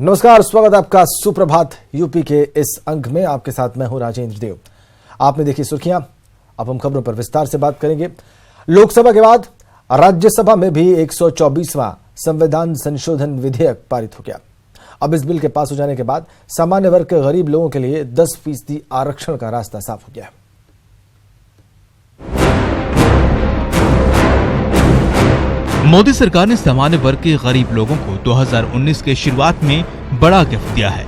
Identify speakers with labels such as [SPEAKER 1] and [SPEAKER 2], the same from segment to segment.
[SPEAKER 1] नमस्कार, स्वागत आपका सुप्रभात यूपी के इस अंक में। आपके साथ मैं हूं राजेंद्र देव। आपने देखी सुर्खियां, अब हम खबरों पर विस्तार से बात करेंगे। लोकसभा के बाद राज्यसभा में भी 124वां संविधान संशोधन विधेयक पारित हो गया। अब इस बिल के पास हो जाने के बाद सामान्य वर्ग के गरीब लोगों के लिए 10% आरक्षण का रास्ता साफ हो गया है।
[SPEAKER 2] मोदी सरकार ने सामान्य वर्ग के गरीब लोगों को 2019 के शुरुआत में बड़ा गिफ्ट दिया है।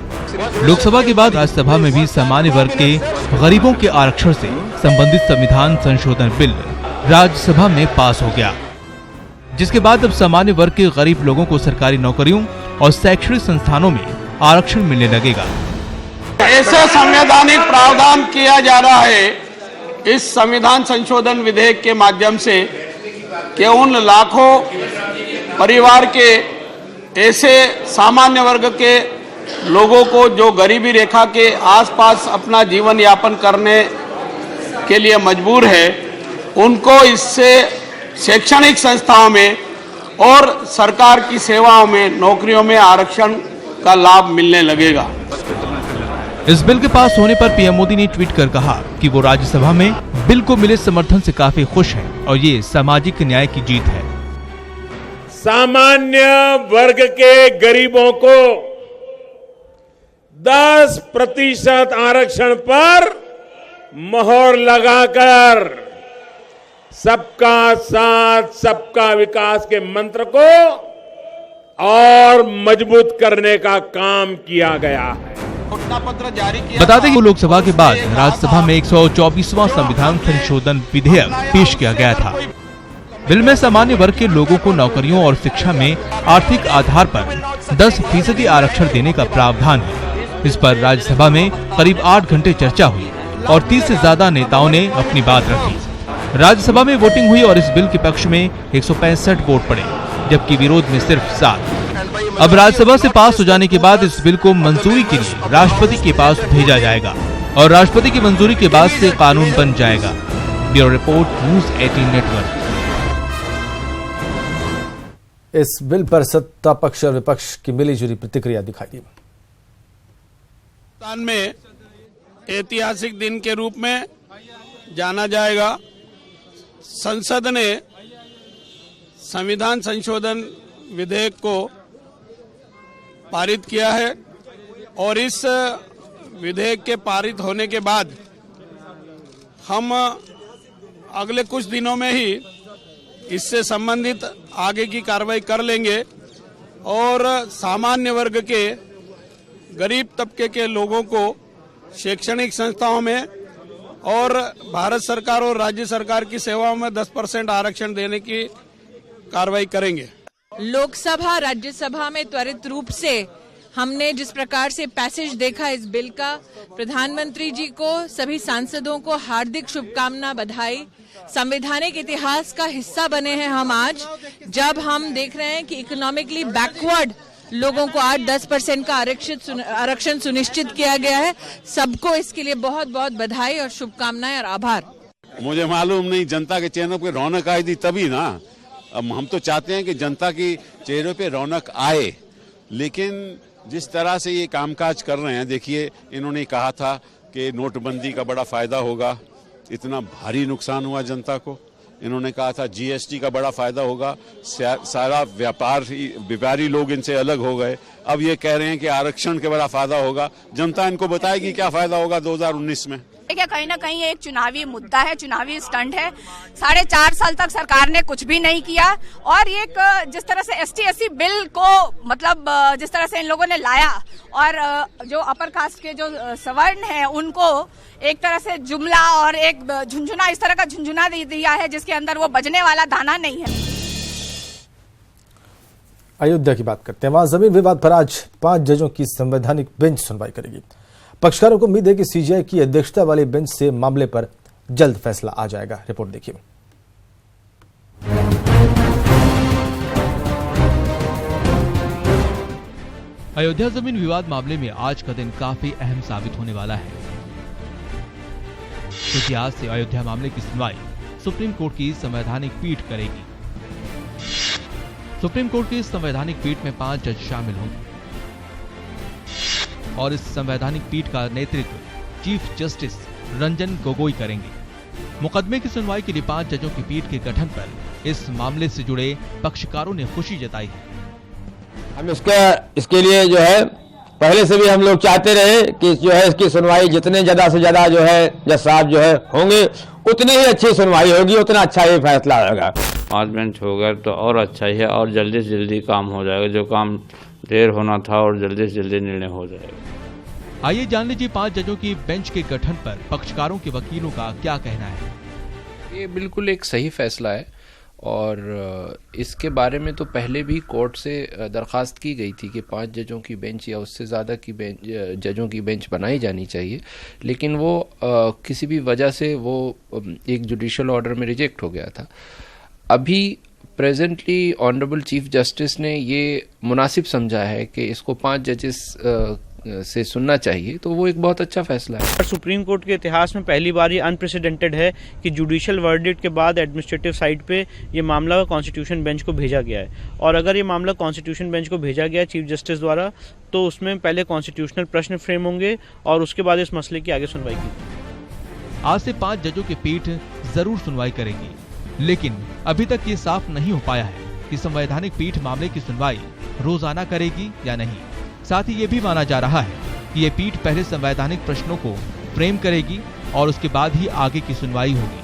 [SPEAKER 2] लोकसभा के बाद राज्यसभा में भी सामान्य वर्ग के गरीबों के आरक्षण से संबंधित संविधान संशोधन बिल राज्यसभा में पास हो गया, जिसके बाद अब सामान्य वर्ग के गरीब लोगों को सरकारी नौकरियों और शैक्षणिक संस्थानों में आरक्षण मिलने लगेगा।
[SPEAKER 3] ऐसे संवैधानिक प्रावधान किया जा रहा है इस संविधान संशोधन विधेयक के माध्यम से कि उन लाखों परिवार के ऐसे सामान्य वर्ग के लोगों को जो गरीबी रेखा के आसपास अपना जीवन यापन करने के लिए मजबूर है, उनको इससे शैक्षणिक संस्थाओं में और सरकार की सेवाओं में नौकरियों में आरक्षण का लाभ मिलने लगेगा।
[SPEAKER 2] इस बिल के पास होने पर पीएम मोदी ने ट्वीट कर कहा कि वो राज्यसभा में बिल को मिले समर्थन से काफी खुश हैं और ये सामाजिक न्याय की जीत है।
[SPEAKER 4] सामान्य वर्ग के गरीबों को 10% आरक्षण पर मोहर लगाकर सबका साथ सबका विकास के मंत्र को और मजबूत करने का काम किया गया है।
[SPEAKER 2] बता दें कि लोकसभा के बाद राज्यसभा में 124वां संविधान संशोधन विधेयक पेश किया गया था। बिल में सामान्य वर्ग के लोगों को नौकरियों और शिक्षा में आर्थिक आधार पर 10% आरक्षण देने का प्रावधान है। इस पर राज्यसभा में करीब 8 घंटे चर्चा हुई और 30 से ज्यादा नेताओं ने अपनी बात रखी। राज्यसभा में वोटिंग हुई और इस बिल के पक्ष में 165 वोट पड़े, जबकि विरोध में सिर्फ 7। अब राज्यसभा से पास हो जाने के बाद इस बिल को मंजूरी के लिए राष्ट्रपति के पास भेजा जाएगा और राष्ट्रपति की मंजूरी के बाद से कानून बन जाएगा। Bureau report, news 18 network.
[SPEAKER 1] इस बिल पर सत्ता पक्ष और विपक्ष की मिलीजुली प्रतिक्रिया दिखाई दी।
[SPEAKER 3] हिंदुस्तान में ऐतिहासिक दिन के रूप में जाना जाएगा। संसद ने संविधान संशोधन विधेयक को पारित किया है और इस विधेयक के पारित होने के बाद हम अगले कुछ दिनों में ही इससे संबंधित आगे की कार्रवाई कर लेंगे और सामान्य वर्ग के गरीब तबके के लोगों को शैक्षणिक संस्थाओं में और भारत सरकार और राज्य सरकार की सेवाओं में 10% आरक्षण देने की कार्रवाई करेंगे।
[SPEAKER 5] लोकसभा राज्यसभा में त्वरित रूप से हमने जिस प्रकार से पैसेज देखा इस बिल का, प्रधानमंत्री जी को, सभी सांसदों को हार्दिक शुभकामना, बधाई। संवैधानिक इतिहास का हिस्सा बने हैं हम आज, जब हम देख रहे हैं कि इकोनॉमिकली बैकवर्ड लोगों को 8-10% का आरक्षण सुनिश्चित किया गया है। सबको इसके लिए बहुत बहुत बधाई और शुभकामनाएं और आभार।
[SPEAKER 6] मुझे मालूम नहीं, जनता के चेहरों पे रौनक आई थी तभी ना। अब हम तो चाहते हैं कि जनता की चेहरों पे रौनक आए, लेकिन जिस तरह से ये कामकाज कर रहे हैं, देखिए इन्होंने कहा था कि नोटबंदी का बड़ा फायदा होगा, इतना भारी नुकसान हुआ जनता को। इन्होंने कहा था जीएसटी का बड़ा फायदा होगा, सारा व्यापारी लोग इनसे अलग हो गए। अब ये कह रहे हैं कि आरक्षण के बड़ा फायदा होगा। जनता इनको बताएगी क्या फायदा होगा 2019 में।
[SPEAKER 7] क्या कहीं ना कहीं एक चुनावी मुद्दा है, चुनावी स्टंट है। 4.5 साल तक सरकार ने कुछ भी नहीं किया और एक जिस तरह से ST/SC बिल को मतलब जिस तरह से इन लोगों ने लाया और जो अपर कास्ट के जो सवर्ण हैं उनको एक तरह से जुमला और एक झुंझुना, इस तरह का झुंझुना दिया है जिसके अंदर वो बजने वाला दाना नहीं है।
[SPEAKER 1] अयोध्या की बात करते हैं। वहां जमीन विवाद पर आज 5 जजों की संवैधानिक बेंच सुनवाई करेगी। पक्षकारों को उम्मीद है कि सीजीआई की अध्यक्षता वाली बेंच से मामले पर जल्द फैसला आ जाएगा। रिपोर्ट देखिए।
[SPEAKER 2] अयोध्या जमीन विवाद मामले में आज का दिन काफी अहम साबित होने वाला है, क्योंकि आज से अयोध्या मामले की सुनवाई सुप्रीम कोर्ट की संवैधानिक पीठ करेगी। सुप्रीम कोर्ट की इस संवैधानिक पीठ में 5 जज शामिल होंगे। और इस संवैधानिक पीठ का नेतृत्व चीफ जस्टिस रंजन गोगोई करेंगे। मुकदमे की सुनवाई के लिए 5 जजों की पीठ के गठन पर इस मामले से जुड़े पक्षकारों ने खुशी जताई है।
[SPEAKER 8] हम इसके लिए जो है पहले से भी हम लोग चाहते रहे कि जो है इसकी सुनवाई जितने ज्यादा से ज्यादा जो है जज साहब जो है होंगे उतनी ही अच्छी सुनवाई होगी, उतना अच्छा ही फैसला होगा।
[SPEAKER 9] 5 बेंच हो गए तो और अच्छा ही है और जल्दी से जल्दी काम हो जाएगा, जो काम देर होना था और जल्दी से जल्दी निर्णय हो जाएगा।
[SPEAKER 2] आइए जान लीजिए 5 जजों की बेंच के गठन पर पक्षकारों के वकीलों का क्या कहना है।
[SPEAKER 10] ये बिल्कुल एक सही फैसला है और इसके बारे में तो पहले भी कोर्ट से दरख्वास्त की गई थी कि 5 जजों की बेंच या उससे ज़्यादा की जजों की बेंच बनाई जानी चाहिए, लेकिन वो किसी भी वजह से वो एक जुडिशियल ऑर्डर में रिजेक्ट हो गया था। अभी प्रेजेंटली ऑनरेबल चीफ जस्टिस ने ये मुनासिब समझा है कि इसको 5 जजेस से सुनना चाहिए, तो वो एक बहुत अच्छा फैसला है।
[SPEAKER 11] सुप्रीम कोर्ट के इतिहास में पहली बार ये अनप्रेसिडेंटेड है कि जुडिशियल वर्डिक्ट के बाद एडमिनिस्ट्रेटिव साइड पे ये मामला कॉन्स्टिट्यूशन बेंच को भेजा गया है, और अगर ये मामला कॉन्स्टिट्यूशन बेंच को भेजा गया चीफ जस्टिस द्वारा तो उसमें पहले कॉन्स्टिट्यूशनल प्रश्न फ्रेम होंगे और उसके बाद इस मसले की आगे सुनवाई की।
[SPEAKER 2] आज से 5 जजों की पीठ जरूर सुनवाई करेगी, लेकिन अभी तक ये साफ नहीं हो पाया है कि संवैधानिक पीठ मामले की सुनवाई रोजाना करेगी या नहीं। साथ ही ये भी माना जा रहा है कि ये पीठ पहले संवैधानिक प्रश्नों को फ्रेम करेगी और उसके बाद ही आगे की सुनवाई होगी।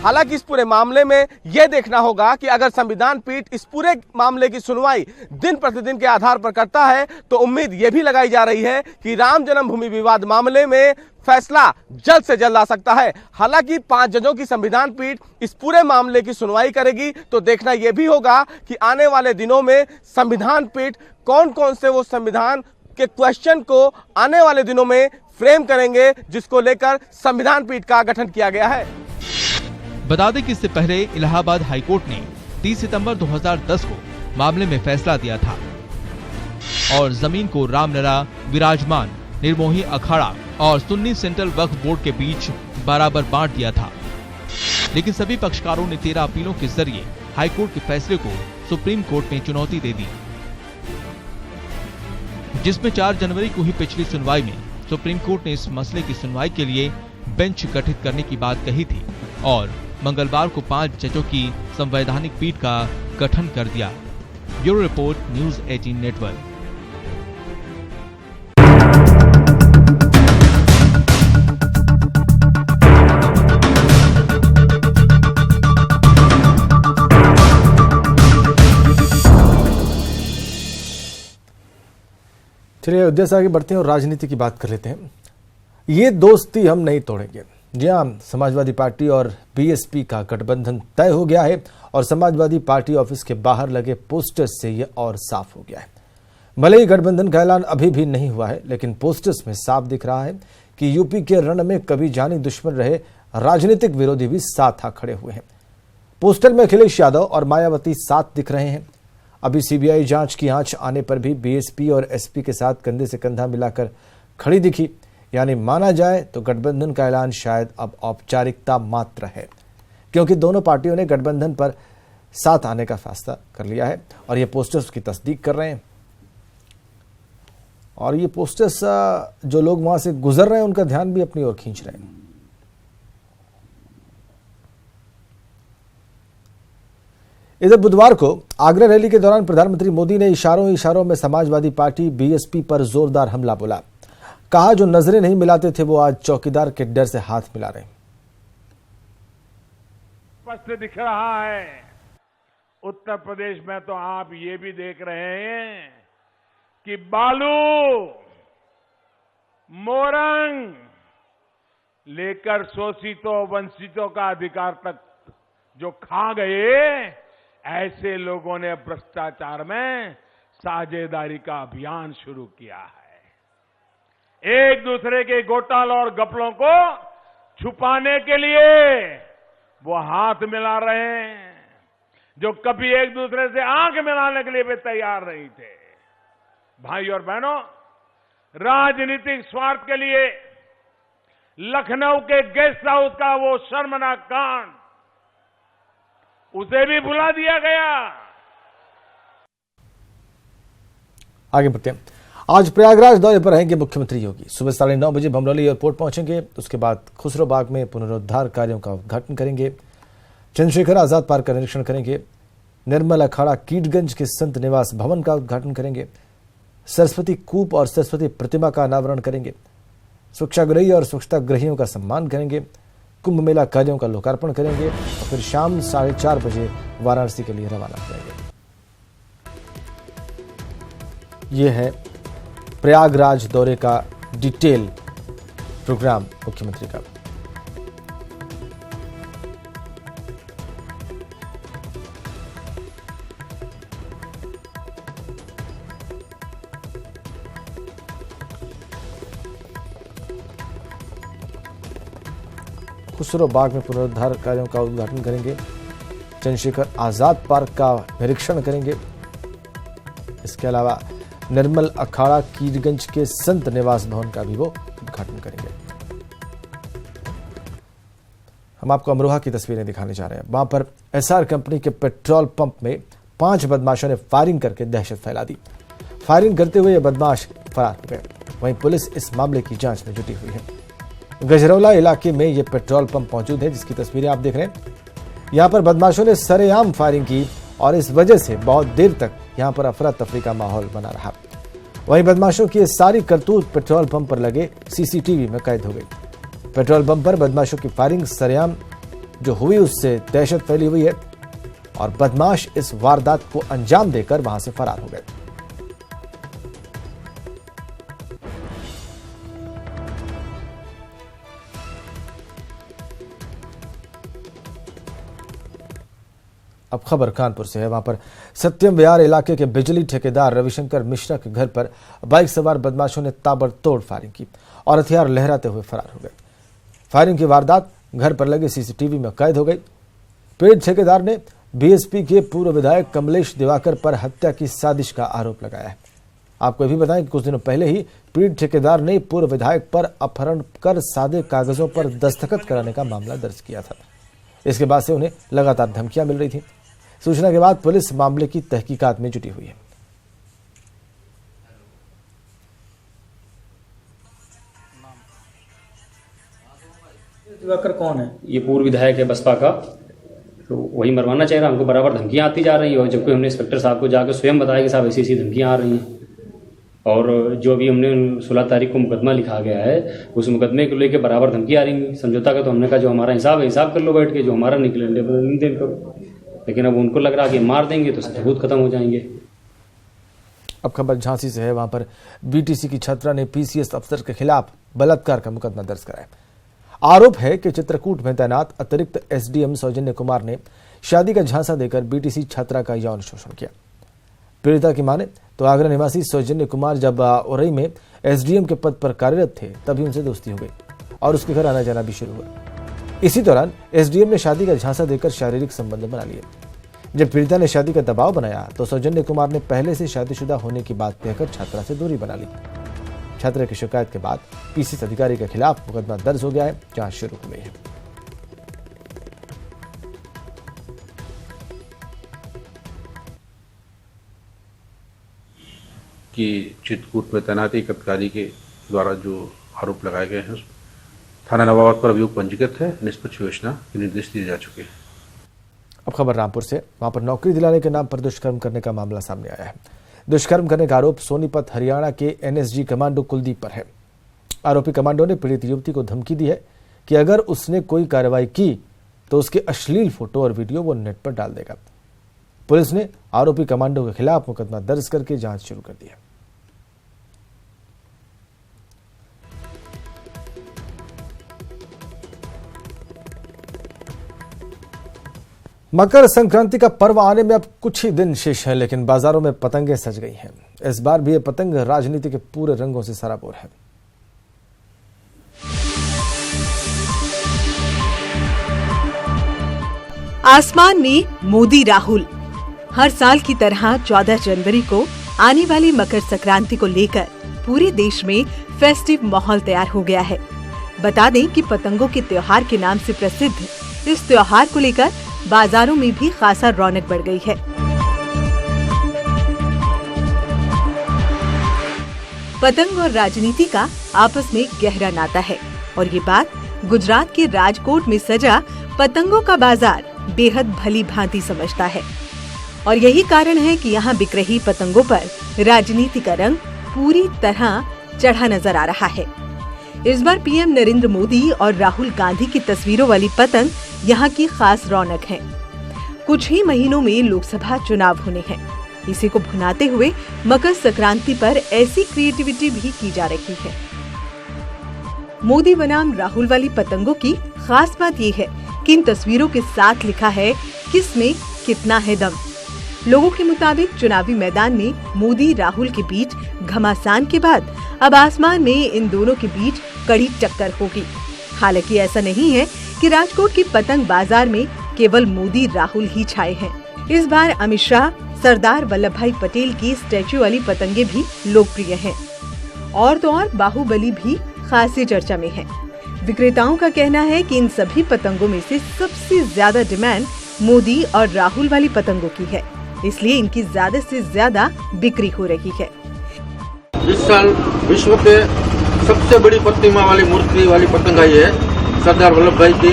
[SPEAKER 12] हालांकि इस पूरे मामले में यह देखना होगा कि अगर संविधान पीठ इस पूरे मामले की सुनवाई दिन प्रतिदिन के आधार पर करता है तो उम्मीद यह भी लगाई जा रही है कि राम जन्मभूमि विवाद मामले में फैसला जल्द से जल्द आ सकता है। हालांकि 5 जजों की संविधान पीठ इस पूरे मामले की सुनवाई करेगी तो देखना यह भी होगा कि आने वाले दिनों में संविधान पीठ कौन कौन से वो संविधान के क्वेश्चन को आने वाले दिनों में फ्रेम करेंगे जिसको लेकर संविधान पीठ का गठन किया गया है।
[SPEAKER 2] बता दें कि इससे पहले इलाहाबाद हाईकोर्ट ने 30 सितंबर 2010 को मामले में फैसला दिया था और जमीन को रामलला, विराजमान, निर्मोही अखाड़ा और सुन्नी सेंट्रल वक्फ बोर्ड के बीच बराबर बांट दिया था। लेकिन सभी पक्षकारों ने 13 अपीलों के जरिए हाईकोर्ट के फैसले को सुप्रीम कोर्ट में चुनौती दे दी, जिसमें 4 जनवरी को ही पिछली सुनवाई में सुप्रीम कोर्ट ने इस मसले की सुनवाई के लिए बेंच गठित करने की बात कही थी और मंगलवार को 5 जजों की संवैधानिक पीठ का गठन कर दिया। Bureau report, news 18 network.
[SPEAKER 1] चलिए अयोध्या से आगे बढ़ते हैं और राजनीति की बात कर लेते हैं। ये दोस्ती हम नहीं तोड़ेंगे। जी हाँ, समाजवादी पार्टी और बीएसपी का गठबंधन तय हो गया है और समाजवादी पार्टी ऑफिस के बाहर लगे पोस्टर्स से यह और साफ हो गया है। भले ही गठबंधन का ऐलान अभी भी नहीं हुआ है, लेकिन पोस्टर्स में साफ दिख रहा है कि यूपी के रण में कभी जानी दुश्मन रहे राजनीतिक विरोधी भी साथ आ खड़े हुए हैं। पोस्टर में अखिलेश यादव और मायावती साथ दिख रहे हैं। अभी सीबीआई जांच की आंच आने पर भी बीएसपी और एसपी के साथ कंधे से कंधा मिलाकर खड़ी दिखी। यानी माना जाए तो गठबंधन का ऐलान शायद अब औपचारिकता मात्र है, क्योंकि दोनों पार्टियों ने गठबंधन पर साथ आने का फैसला कर लिया है और ये पोस्टर्स की तस्दीक कर रहे हैं। और ये पोस्टर्स जो लोग वहां से गुजर रहे हैं उनका ध्यान भी अपनी ओर खींच रहे हैं। इधर बुधवार को आगरा रैली के दौरान प्रधानमंत्री मोदी ने इशारों में समाजवादी पार्टी बीएसपी पर जोरदार हमला बोला। कहा जो नजरें नहीं मिलाते थे वो आज चौकीदार के डर से हाथ मिला रहे।
[SPEAKER 4] स्पष्ट दिख रहा है उत्तर प्रदेश में तो आप ये भी देख रहे हैं कि बालू, मोरंग लेकर शोषितों वंचितों का अधिकार तक जो खा गए, ऐसे लोगों ने भ्रष्टाचार में साझेदारी का अभियान शुरू किया है। एक दूसरे के घोटालों और घपलों को छुपाने के लिए वो हाथ मिला रहे हैं, जो कभी एक दूसरे से आंख मिलाने के लिए भी तैयार नहीं थे। भाई और बहनों, राजनीतिक स्वार्थ के लिए लखनऊ के गेस्ट हाउस का वो शर्मनाक कांड, उसे भी भुला दिया गया।
[SPEAKER 1] आगे बढ़ते हैं। आज प्रयागराज दौरे पर रहेंगे मुख्यमंत्री योगी। सुबह 9:30 बजे भमरौली एयरपोर्ट पहुंचेंगे। उसके बाद खुसरोबाग में पुनरुद्धार कार्यों का उद्घाटन करेंगे। चंद्रशेखर आजाद पार्क का निरीक्षण करेंगे। निर्मल अखाड़ा कीटगंज के संत निवास भवन का उद्घाटन करेंगे। सरस्वती कूप और सरस्वती प्रतिमा का अनावरण करेंगे। स्वच्छाग्रही और स्वच्छताग्रहियों का सम्मान करेंगे। कुंभ मेला कार्यों का लोकार्पण करेंगे और फिर शाम 4:30 बजे वाराणसी के लिए रवाना हो जाएंगे। यह है प्रयागराज दौरे का डिटेल प्रोग्राम मुख्यमंत्री का। खुसरोबाग में पुनरुद्धार कार्यों का उद्घाटन करेंगे। चंद्रशेखर आजाद पार्क का निरीक्षण करेंगे। इसके अलावा निर्मल अखाड़ा कीटगंज के संत निवास भवन का भी वो उद्घाटन करेंगे। हम आपको अमरोहा की तस्वीरें दिखाने जा रहे हैं। वहां पर एसआर कंपनी के पेट्रोल पंप में 5 बदमाशों ने फायरिंग करके दहशत फैला दी। फायरिंग करते हुए ये बदमाश फरार हो गए। वहीं पुलिस इस मामले की जांच में जुटी हुई है। गजरौला इलाके में यह पेट्रोल पंप मौजूद है, जिसकी तस्वीरें आप देख रहे हैं। यहां पर बदमाशों ने सरेआम फायरिंग की और इस वजह से बहुत देर तक यहां पर अफरा तफरी का माहौल बना रहा। वहीं बदमाशों की सारी करतूत पेट्रोल पंप पर लगे सीसीटीवी में कैद हो गई। पेट्रोल पंप पर बदमाशों की फायरिंग सरेआम जो हुई, उससे दहशत फैली हुई है और बदमाश इस वारदात को अंजाम देकर वहां से फरार हो गए। अब खबर कानपुर से है। वहां पर सत्यम विहार इलाके के बिजली ठेकेदार रविशंकर मिश्रा के घर पर बाइक सवार बदमाशों ने ताबड़तोड़ फायरिंग की और हथियार लहराते हुए फरार हो गए। फायरिंग की वारदात घर पर लगे सीसीटीवी में कैद हो गई। पीड़ित ठेकेदार ने बीएसपी के पूर्व विधायक कमलेश दिवाकर पर हत्या की साजिश का आरोप लगाया है। आपको भी बताएं कि कुछ दिनों पहले ही पीड़ित ठेकेदार ने पूर्व विधायक पर अपहरण कर सादे कागजों पर दस्तखत कराने का मामला दर्ज किया था। इसके बाद से उन्हें लगातार धमकियां मिल रही थी। सूचना के बाद पुलिस मामले की तहकीकात में जुटी हुई है।
[SPEAKER 13] दिवाकर कौन है? ये पूर्व विधायक है बसपा का, तो वही मरवाना चाह रहा। हमको बराबर धमकियां आती जा रही है और जबकि हमने इंस्पेक्टर साहब को जाकर स्वयं बताया कि साहब ऐसी ऐसी धमकियां आ रही हैं। और जो अभी हमने 16 तारीख को मुकदमा लिखा गया है, उस मुकदमे को लेकर बराबर धमकी आ रही। समझौता का तो हमने कहा जो हमारा हिसाब है हिसाब कर लो बैठ के, जो हमारा निकले लेन करो। लेकिन अब उनको लग रहा कि मार देंगे तो सबूत खत्म हो जाएंगे।
[SPEAKER 1] अब खबर झांसी से है। वहां पर बीटीसी की छात्रा ने पीसीएस अफसर के खिलाफ बलात्कार का मुकदमा दर्ज कराया। आरोप है कि चित्रकूट में तैनात अतिरिक्त एसडीएम सौजन्य कुमार ने शादी का झांसा देकर बीटीसी छात्रा का यौन शोषण किया। पीड़िता की माने तो आगरा निवासी सौजन्य कुमार जब उरई में एसडीएम के पद पर कार्यरत थे तभी उनसे दोस्ती हो गई और उसके घर आना जाना भी शुरू हुआ। इसी दौरान एसडीएम ने शादी का झांसा देकर शारीरिक संबंध बना लिए। जब पीड़िता ने शादी का दबाव बनाया तो सौजन्य कुमार ने पहले से शादीशुदा होने की बात कहकर छात्रा से दूरी बना ली। छात्रा की शिकायत के बाद पीसीएस अधिकारी के खिलाफ मुकदमा दर्ज हो गया है। जांच शुरू हो गई है।
[SPEAKER 14] कि चित्रकूट में तैनाती एक अधिकारी के द्वारा जो आरोप लगाए गए हैं, थाना नवाबाद पर अभियोग पंजीकृत है। निष्पक्ष विवेचना के निर्देश दिए जा चुके हैं।
[SPEAKER 1] अब खबर रामपुर से। वहां पर नौकरी दिलाने के नाम पर दुष्कर्म करने का मामला सामने आया है। दुष्कर्म करने का आरोप सोनीपत हरियाणा के एनएसजी कमांडो कुलदीप पर है। आरोपी कमांडो ने पीड़ित युवती को धमकी दी है कि अगर उसने कोई कार्रवाई की तो उसके अश्लील फोटो और वीडियो वो नेट पर डाल देगा। पुलिस ने आरोपी कमांडो के खिलाफ मुकदमा दर्ज करके जांच शुरू कर दी है। मकर संक्रांति का पर्व आने में अब कुछ ही दिन शेष है, लेकिन बाजारों में पतंगें सज गई हैं। इस बार भी ये पतंग राजनीति के पूरे रंगों से सराबोर है।
[SPEAKER 15] आसमान में मोदी राहुल। हर साल की तरह 14 जनवरी को आने वाली मकर संक्रांति को लेकर पूरे देश में फेस्टिव माहौल तैयार हो गया है। बता दें कि पतंगों के त्योहार के नाम से प्रसिद्ध इस त्योहार को लेकर बाजारों में भी खासा रौनक बढ़ गई है। पतंग और राजनीति का आपस में गहरा नाता है और ये बात गुजरात के राजकोट में सजा पतंगों का बाजार बेहद भली भांति समझता है। और यही कारण है कि यहाँ बिक रही पतंगों पर राजनीति का रंग पूरी तरह चढ़ा नजर आ रहा है। इस बार पीएम नरेंद्र मोदी और राहुल गांधी की तस्वीरों वाली पतंग यहाँ की खास रौनक है। कुछ ही महीनों में लोकसभा चुनाव होने हैं। इसी को भुनाते हुए मकर संक्रांति पर ऐसी क्रिएटिविटी भी की जा रही है। मोदी बनाम राहुल वाली पतंगों की खास बात ये है कि इन तस्वीरों के साथ लिखा है किसमें कितना है दम। लोगों के मुताबिक चुनावी मैदान में मोदी राहुल के बीच घमासान के बाद अब आसमान में इन दोनों के बीच कड़ी टक्कर होगी। हालांकि ऐसा नहीं है कि राजकोट की पतंग बाजार में केवल मोदी राहुल ही छाए हैं। इस बार अमित शाह, सरदार वल्लभ भाई पटेल की स्टैच्यू वाली पतंगे भी लोकप्रिय हैं। और तो और बाहुबली भी खासी चर्चा में है। विक्रेताओं का कहना है कि इन सभी पतंगों में से सबसे ज्यादा डिमांड मोदी और राहुल वाली पतंगों की है, इसलिए इनकी ज्यादा से ज्यादा बिक्री हो रही है।
[SPEAKER 16] इस साल विश्व के सबसे बड़ी प्रतिमा वाली मूर्ति वाली पतंग आई है सरदार वल्लभ भाई की,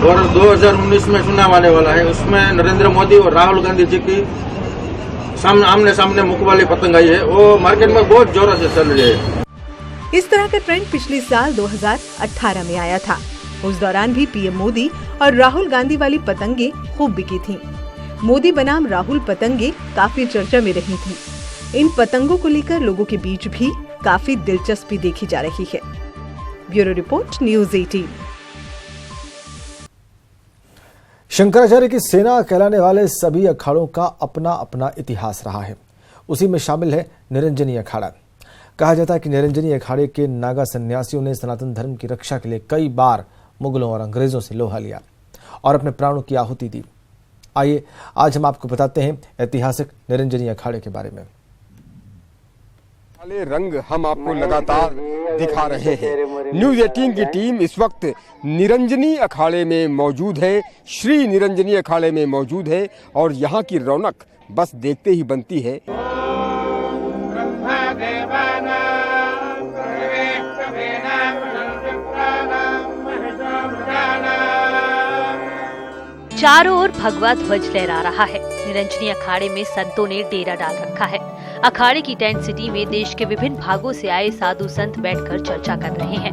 [SPEAKER 16] और 2019 में चुनाव आने वाला है। उसमें नरेंद्र मोदी और राहुल गांधी जी की आमने सामने मुख वाली पतंग आई है, वो मार्केट में बहुत जोरों से चल रही है।
[SPEAKER 15] इस तरह का ट्रेंड पिछले साल 2018 में आया था। उस दौरान भी पीएम मोदी और राहुल गांधी वाली पतंगे खूब बिकी थीं। मोदी बनाम राहुल पतंगे काफी चर्चा में रही थीं। इन पतंगों को लेकर लोगों के बीच भी काफी दिलचस्पी देखी जा रही है। Bureau report, news 18।
[SPEAKER 1] शंकराचार्य की सेना कहलाने वाले सभी अखाड़ों का अपना अपना इतिहास रहा है। उसी में शामिल है निरंजनी अखाड़ा। कहा जाता है कि निरंजनी अखाड़े के नागा सन्यासियों ने सनातन धर्म की रक्षा के लिए कई बार मुगलों और अंग्रेजों से लोहा लिया और अपने प्राणों की आहुति दी। आइए आज हम आपको बताते हैं ऐतिहासिक निरंजनी अखाड़े के बारे में।
[SPEAKER 17] रंग हम आपको लगातार दिखा रहे हैं। न्यूज़ 18 की टीम इस वक्त निरंजनी अखाड़े में मौजूद है, श्री निरंजनी अखाड़े में मौजूद है और यहाँ की रौनक बस देखते ही बनती है।
[SPEAKER 18] चारों ओर भगवा ध्वज लहरा रहा है। निरंजनी अखाड़े में संतों ने डेरा डाल रखा है। अखाड़े की टेंट सिटी में देश के विभिन्न भागों से आए साधु संत बैठकर चर्चा कर रहे हैं।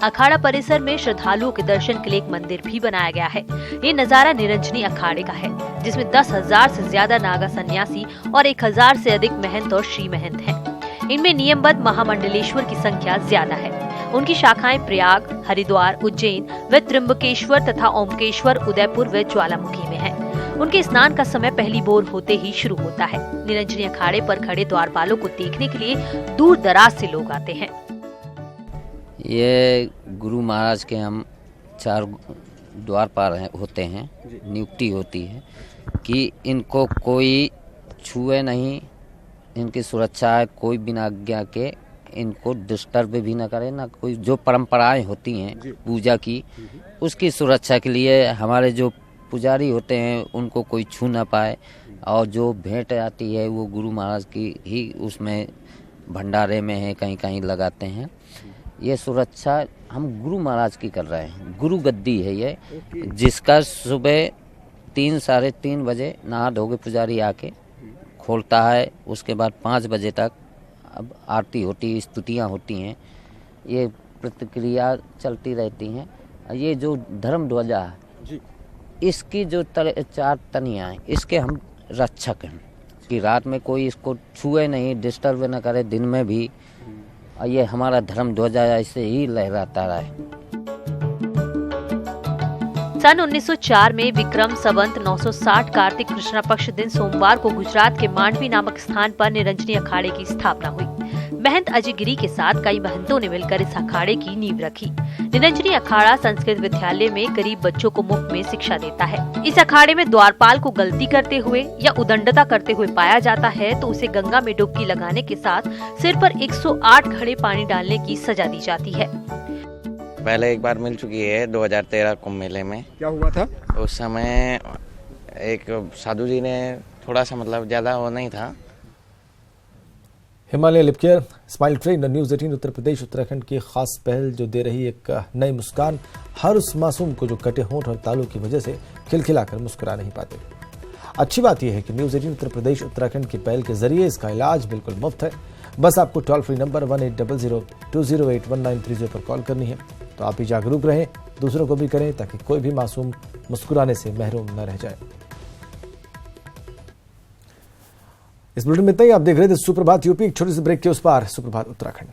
[SPEAKER 18] अखाड़ा परिसर में श्रद्धालुओं के दर्शन के लिए एक मंदिर भी बनाया गया है। ये नजारा निरंजनी अखाड़े का है, जिसमें 10,000 से ज्यादा नागा सन्यासी और 1,000 से अधिक महंत और श्री महंत हैं। इनमें नियमबद्ध महामंडलेश्वर की संख्या ज्यादा है। उनकी शाखाएं प्रयाग, हरिद्वार, उज्जैन व त्र्यंबकेश्वर तथा ओमकेश्वर, उदयपुर व ज्वालामुखी में है। उनके स्नान का समय पहली बोर होते ही शुरू होता है। निरंजनी अखाड़े पर खड़े द्वारपालों को देखने के लिए दूर दराज से लोग आते हैं।
[SPEAKER 19] ये गुरु महाराज के हम 4 द्वारपाल होते हैं। नियुक्ति होती है कि इनको कोई छुए नहीं, इनकी सुरक्षा है, कोई बिना आज्ञा के इनको डिस्टर्ब भी ना करे, ना कोई जो परंपराएं होती हैं पूजा की, उसकी सुरक्षा के लिए हमारे जो पुजारी होते हैं उनको कोई छू ना पाए, और जो भेंट आती है वो गुरु महाराज की ही उसमें भंडारे में है, कहीं कहीं लगाते हैं। ये सुरक्षा हम गुरु महाराज की कर रहे हैं। गुरु गद्दी है ये, जिसका सुबह 3 साढ़े 3 बजे नहा धोके पुजारी आके खोलता है। उसके बाद 5 बजे तक अब आरती होती है, स्तुतियाँ होती हैं, ये प्रतिक्रिया चलती रहती हैं। ये जो धर्म ध्वजा है, इसकी जो 4 तनियाँ हैं, इसके हम रक्षक हैं कि रात में कोई इसको छुए नहीं, डिस्टर्ब न करे, दिन में भी। ये हमारा धर्म ध्वजा ऐसे ही लहराता रहा है।
[SPEAKER 18] सन 1904 में विक्रम संवत 960 कार्तिक कृष्ण पक्ष दिन सोमवार को गुजरात के मांडवी नामक स्थान पर निरंजनी अखाड़े की स्थापना हुई। महंत अजय गिरी के साथ कई महंतों ने मिलकर इस अखाड़े की नींव रखी। निरंजनी अखाड़ा संस्कृत विद्यालय में गरीब बच्चों को मुफ्त में शिक्षा देता है। इस अखाड़े में द्वारपाल को गलती करते हुए या उदंडता करते हुए पाया जाता है तो उसे गंगा में डुबकी लगाने के साथ सिर पर 108 घड़े पानी डालने की सजा दी जाती है।
[SPEAKER 20] पहले एक बार मिल चुकी है 2013 कुंभ मेले में।
[SPEAKER 17] क्या हुआ था
[SPEAKER 20] उस समय? एक साधु जी ने थोड़ा सा मतलब ज़्यादा वो नहीं था,
[SPEAKER 1] Himalaya lip care smile train news 18 Uttar Pradesh Uttarakhand की खास पहल जो दे रही एक नई मुस्कान हर उस मासूम को जो कटे होंठ और तालू की वजह से खिलखिलाकर मुस्कुरा नहीं पाते। अच्छी बात यह है कि न्यूज 18 उत्तर प्रदेश उत्तराखंड की पहल के जरिए इसका इलाज बिल्कुल मुफ्त है। बस आपको टोल फ्री नंबर 1800-208-1930 पर कॉल करनी है। तो आप भी जागरूक रहें, दूसरों को भी करें ताकि कोई भी मासूम मुस्कुराने से महरूम न रह जाए। इस बुलेटिन में इतना ही। आप देख रहे थे सुप्रभात यूपी। एक छोटे से ब्रेक के उस पार सुप्रभात उत्तराखंड।